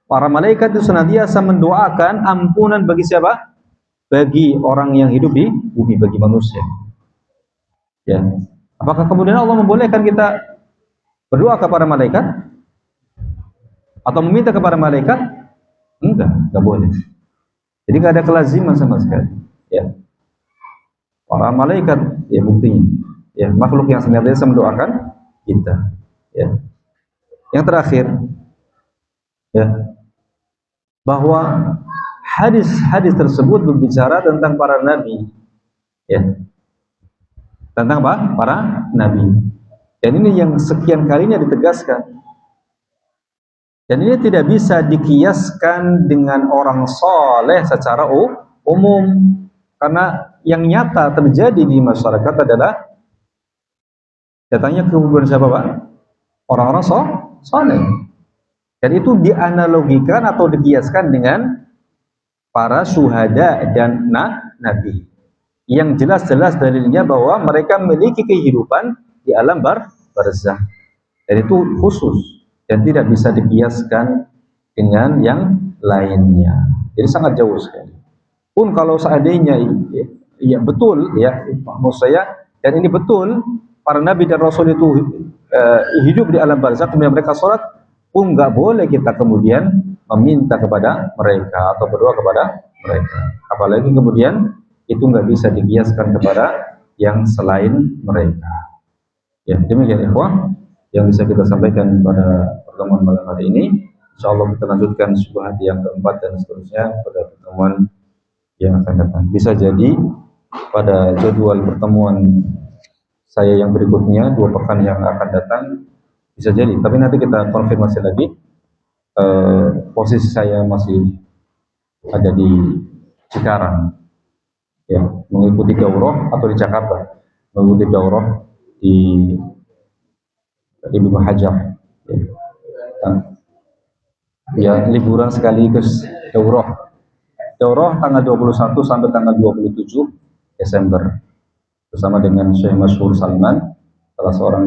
Para malaikat itu senantiasa mendoakan ampunan bagi siapa? Bagi orang yang hidup di bumi, bagi manusia. Ya. Apakah kemudian Allah membolehkan kita berdoa kepada malaikat atau meminta kepada malaikat? Enggak boleh. Jadi nggak ada kelaziman sama sekali. Ya. Para malaikat, ya buktinya, ya makhluk yang senantiasa mendoakan kita. Ya. Yang terakhir, ya, bahwa hadis-hadis tersebut berbicara tentang para nabi, ya, tentang apa? Para nabi. Dan ini yang sekian kalinya ditegaskan. Dan ini tidak bisa dikiaskan dengan orang soleh secara umum, karena yang nyata terjadi di masyarakat adalah datangnya kuburan siapa, Pak? Orang-orang soleh. Dan itu dianalogikan atau dikiaskan dengan para syuhada dan nabi, yang jelas-jelas dalilnya bahwa mereka memiliki kehidupan di alam barzakh. Dan itu khusus dan tidak bisa dikiaskan dengan yang lainnya. Jadi sangat jauh sekali. Pun kalau seandainya ya betul, ya maksud saya, dan ini betul, para nabi dan rasul itu hidup di alam barzakh, kemudian mereka sholat, pun nggak boleh kita kemudian meminta kepada mereka atau berdoa kepada mereka. Apalagi kemudian itu nggak bisa dikiaskan kepada yang selain mereka. Ya, demikian ikhwah yang bisa kita sampaikan pada pertemuan malam hari ini. Insyaallah kita lanjutkan syubhat yang keempat dan seterusnya pada pertemuan yang akan datang. Bisa jadi pada jadwal pertemuan saya yang berikutnya 2 pekan yang akan datang, bisa jadi. Tapi nanti kita konfirmasi lagi. Posisi saya masih ada di Cikarang, ya, mengikuti daurah, atau di Jakarta mengikuti daurah di Ibnu Hajar. Ya, liburan sekaligus daurah tanggal 21 sampai tanggal 27 Desember bersama dengan Syekh Masyhur Salman, salah seorang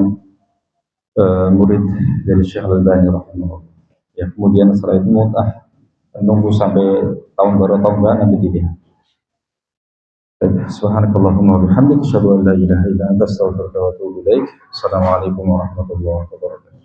murid dari Syekh Al-Albani rahimahullah. Ya, kemudian setelah itu nunggu sampai tahun baru, tahun baru nanti dilihat. Subhanakallahumma wa bihamdika asyhadu an la ilaha illa anta astaghfiruka wa atubu ilaik. Assalamualaikum warahmatullahi wabarakatuh.